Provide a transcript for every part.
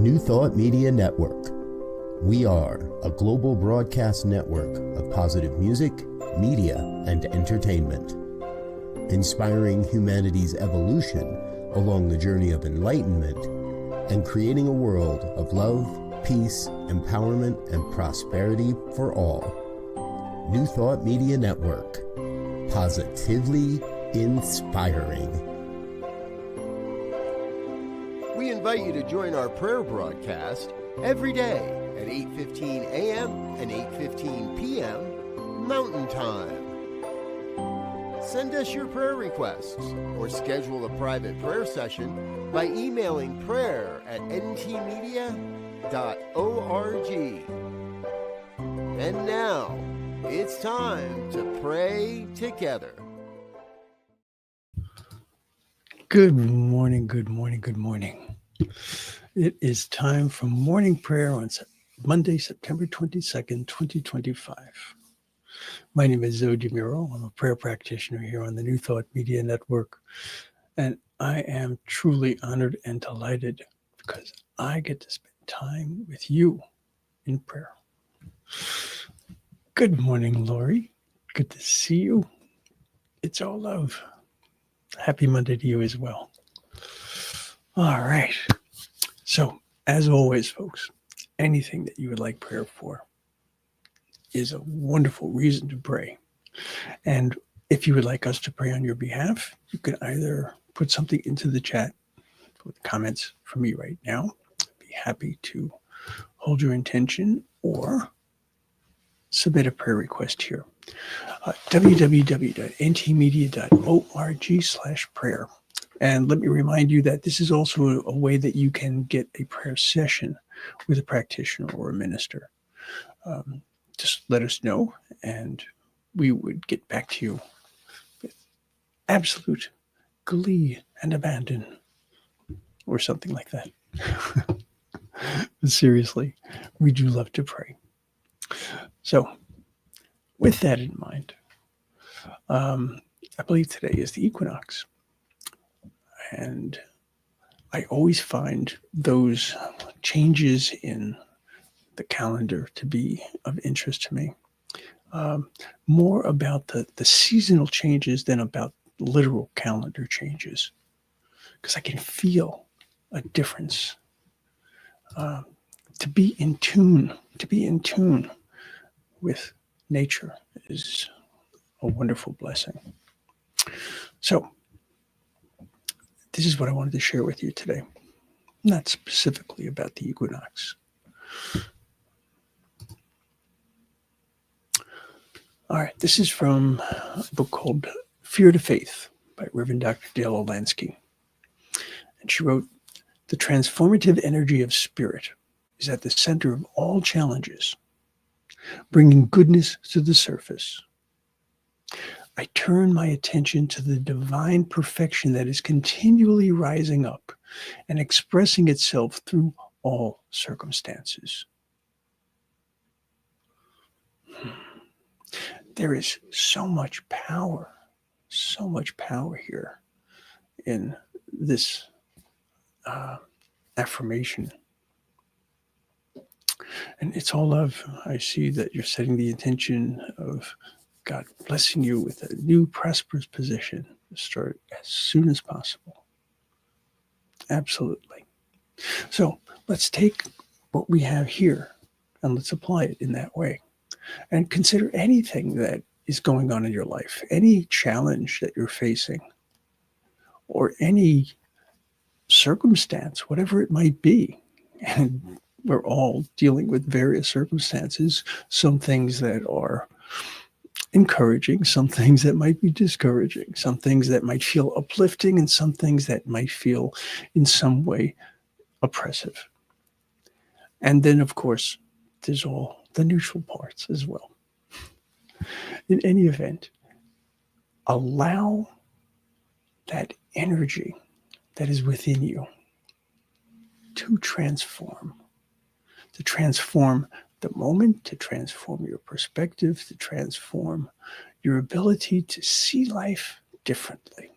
New Thought Media Network. We are a global broadcast network of positive music, media, and entertainment, inspiring humanity's evolution along the journey of enlightenment and creating a world of love, peace, empowerment, and prosperity for all. New Thought Media Network. Positively inspiring. We invite you to join our prayer broadcast every day at 8:15 a.m. and 8:15 p.m. Mountain Time. Send us your prayer requests or schedule a private prayer session by emailing prayer@ntmedia.org. And now, it's time to pray together. Good morning, good morning, good morning. It is time for morning prayer on Monday, September 22nd, 2025. My name is Muro. I'm a prayer practitioner here on the New Thought Media Network, and I am truly honored and delighted because I get to spend time with you in prayer. Good morning, Lori. Good to see you. It's all love. Happy Monday to you as well. All right. So, as always, folks, anything that you would like prayer for is a wonderful reason to pray. And if you would like us to pray on your behalf, you can either put something into the chat with comments from me right now. I'd be happy to hold your intention, or submit a prayer request here. www.ntmedia.org/prayer. And let me remind you that this is also a way that you can get a prayer session with a practitioner or a minister. Just let us know, and we would get back to you with absolute glee and abandon, or something like that. But seriously, we do love to pray. So, with that in mind, I believe today is the equinox. And I always find those changes in the calendar to be of interest to me. More about the seasonal changes than about literal calendar changes. Because I can feel a difference. To be in tune with nature is a wonderful blessing. So, this is what I wanted to share with you today. Not specifically about the equinox. All right, this is from a book called Fear to Faith by Reverend Dr. Dale Olansky. And she wrote, "The transformative energy of spirit is at the center of all challenges, bringing goodness to the surface. I turn my attention to the divine perfection that is continually rising up and expressing itself through all circumstances." There is so much power here in this affirmation. And it's all love. I see that you're setting the intention of God blessing you with a new prosperous position to start as soon as possible. Absolutely. So let's take what we have here and let's apply it in that way. And consider anything that is going on in your life, any challenge that you're facing, or any circumstance, whatever it might be. And we're all dealing with various circumstances, some things that are encouraging, some things that might be discouraging, some things that might feel uplifting, and some things that might feel in some way oppressive. And then, of course, there's all the neutral parts as well. In any event, allow that energy that is within you to transform the moment, to transform your perspective, to transform your ability to see life differently.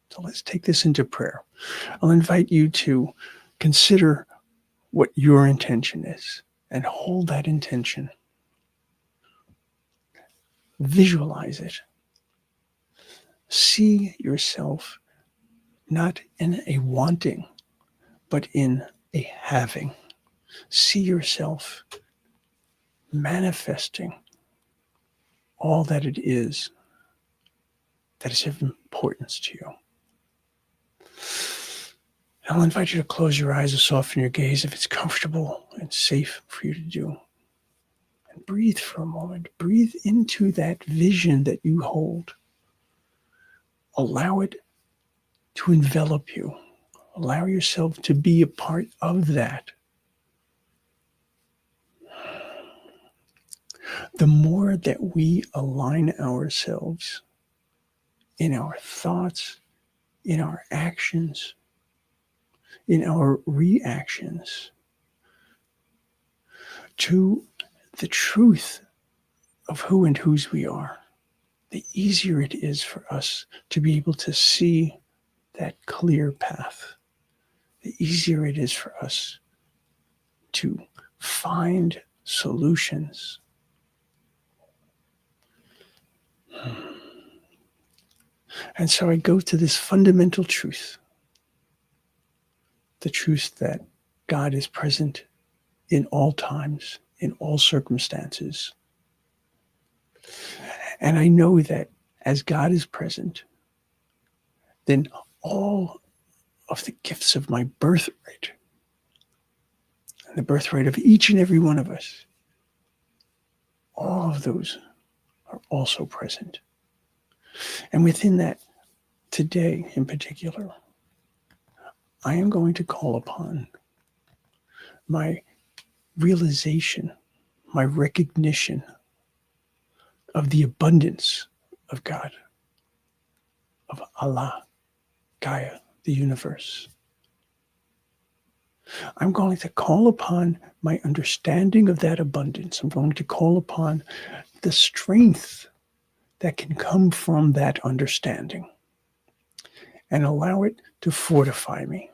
So let's take this into prayer. I'll invite you to consider what your intention is and hold that intention. Visualize it. See yourself not in a wanting, but in a having. See yourself manifesting all that it is that is of importance to you. I'll invite you to close your eyes and soften your gaze if it's comfortable and safe for you to do. And breathe for a moment. Breathe into that vision that you hold. Allow it to envelop you. Allow yourself to be a part of that. The more that we align ourselves in our thoughts, in our actions, in our reactions to the truth of who and whose we are, the easier it is for us to be able to see that clear path. The easier it is for us to find solutions. And so I go to this fundamental truth, the truth that God is present in all times, in all circumstances. And I know that as God is present, then all of the gifts of my birthright, and the birthright of each and every one of us, all of those are also present. And within that, today in particular, I am going to call upon my realization, my recognition of the abundance of God, of Allah, Gaia, the universe. I'm going to call upon my understanding of that abundance. I'm going to call upon the strength that can come from that understanding and allow it to fortify me,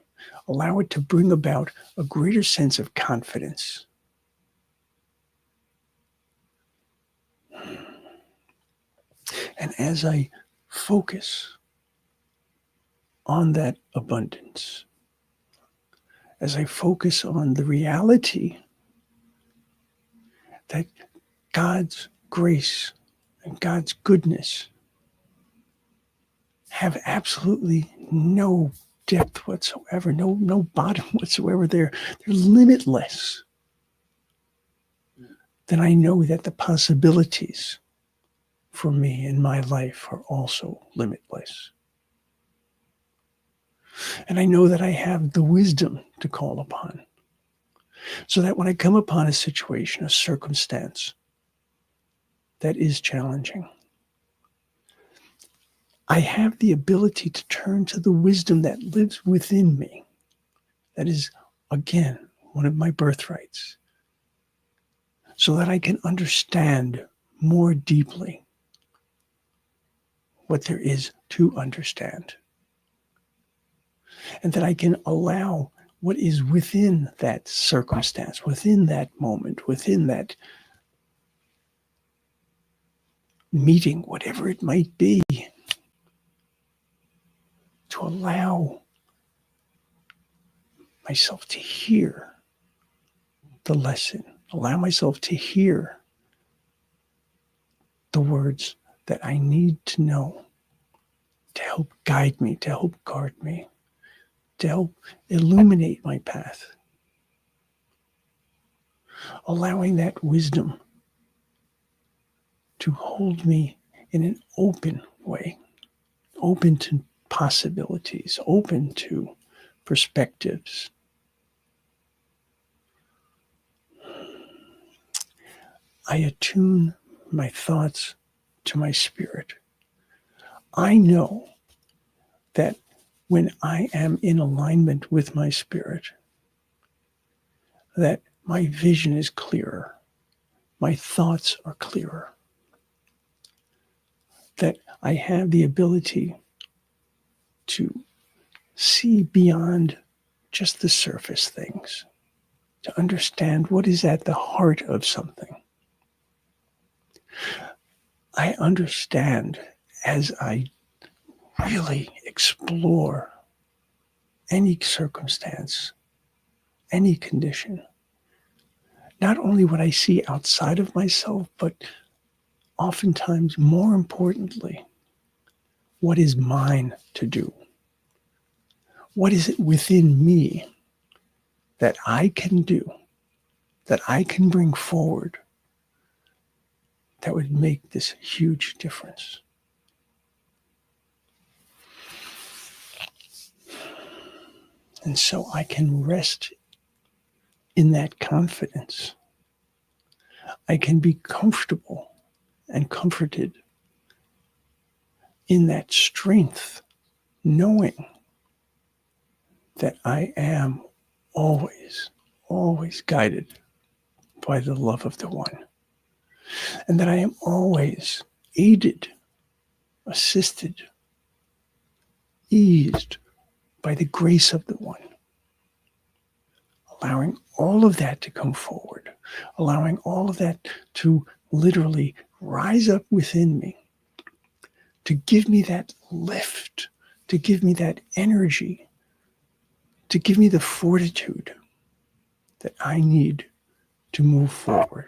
allow it to bring about a greater sense of confidence. And as I focus on that abundance, as I focus on the reality that God's grace and God's goodness have absolutely no depth whatsoever, no bottom whatsoever. They're limitless. Then I know that the possibilities for me in my life are also limitless. And I know that I have the wisdom to call upon, so that when I come upon a situation, a circumstance that is challenging, I have the ability to turn to the wisdom that lives within me. That is, again, one of my birthrights, so that I can understand more deeply what there is to understand. And that I can allow what is within that circumstance, within that moment, within that meeting, whatever it might be, to allow myself to hear the lesson, allow myself to hear the words that I need to know to help guide me, to help guard me, to help illuminate my path. Allowing that wisdom to hold me in an open way, open to possibilities, open to perspectives. I attune my thoughts to my spirit. I know that when I am in alignment with my spirit, that my vision is clearer, my thoughts are clearer, that I have the ability to see beyond just the surface things, to understand what is at the heart of something. I understand as I really explore any circumstance, any condition, not only what I see outside of myself, but oftentimes, more importantly, what is mine to do? What is it within me that I can do, that I can bring forward, that would make this huge difference? And so I can rest in that confidence. I can be comfortable and comforted in that strength, knowing that I am always, always guided by the love of the One, and that I am always aided, assisted, eased by the grace of the One, allowing all of that to come forward, allowing all of that to literally rise up within me, to give me that lift, to give me that energy, to give me the fortitude that I need to move forward.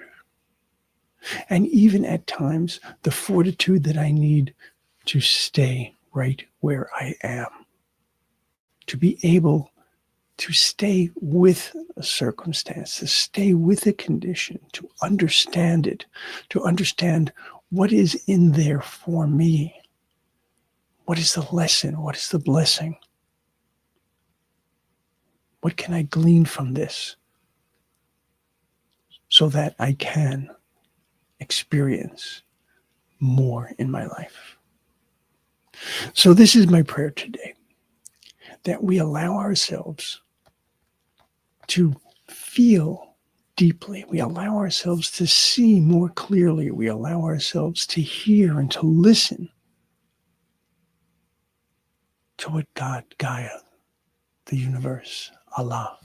And even at times, the fortitude that I need to stay right where I am, to be able to stay with a circumstance, to stay with a condition, to understand it, to understand what is in there for me. What is the lesson? What is the blessing? What can I glean from this so that I can experience more in my life? So this is my prayer today, that we allow ourselves to feel deeply. We allow ourselves to see more clearly. We allow ourselves to hear and to listen to what God, Gaia, the universe, Allah,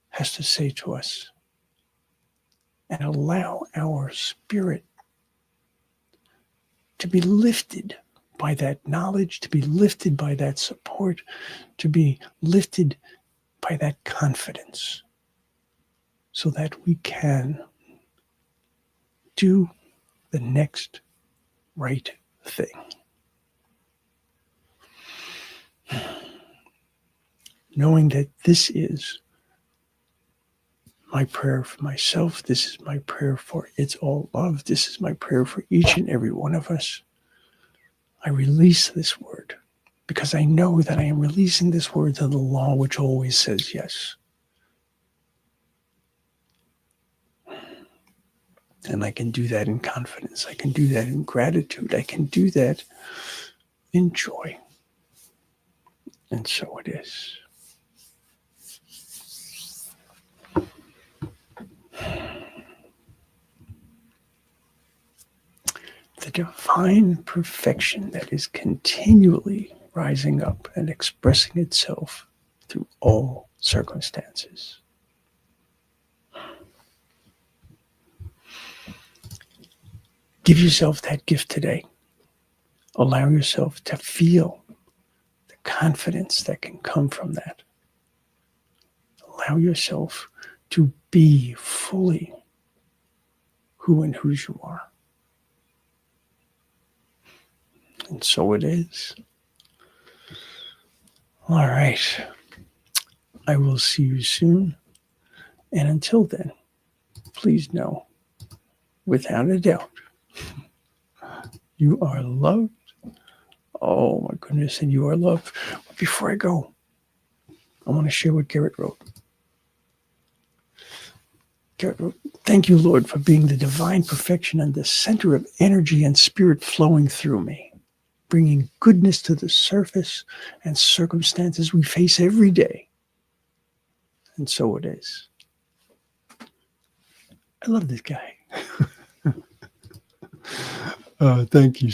has to say to us, and allow our spirit to be lifted by that knowledge, to be lifted by that support, to be lifted by that confidence, so that we can do the next right thing. Knowing that this is my prayer for myself, this is my prayer for It's All Love, this is my prayer for each and every one of us. I release this word because I know that I am releasing this word to the law which always says yes. And I can do that in confidence. I can do that in gratitude. I can do that in joy. And so it is. The divine perfection that is continually rising up and expressing itself through all circumstances. Give yourself that gift today. Allow yourself to feel the confidence that can come from that. Allow yourself to be fully who and whose you are. And so it is. All right. I will see you soon. And until then, please know, without a doubt, you are loved. Oh my goodness, and you are loved. But before I go, I want to share what Garrett wrote. Garrett wrote, "Thank you, Lord, for being the divine perfection and the center of energy and spirit flowing through me, bringing goodness to the surface and circumstances we face every day." And so it is. I love this guy. Thank you,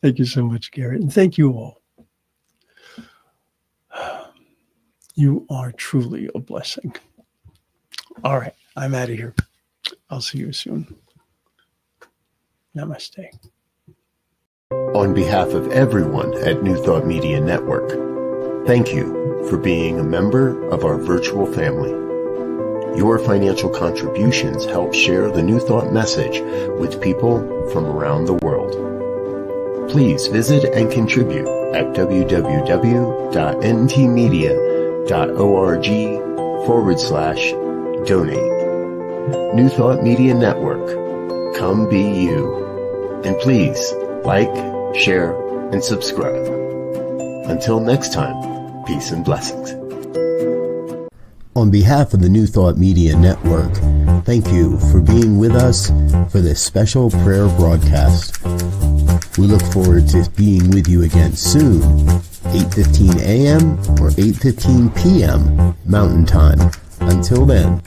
thank you so much, Garrett. And thank you all. You are truly a blessing. All right. I'm out of here. I'll see you soon. Namaste. On behalf of everyone at New Thought Media Network, thank you for being a member of our virtual family. Your financial contributions help share the New Thought message with people from around the world. Please visit and contribute at www.ntmedia.org/donate. New Thought Media Network. Come be you. And please like, share, and subscribe. Until next time, peace and blessings. On behalf of the New Thought Media Network, thank you for being with us for this special prayer broadcast. We look forward to being with you again soon, 8:15 a.m. or 8:15 p.m. Mountain Time. Until then.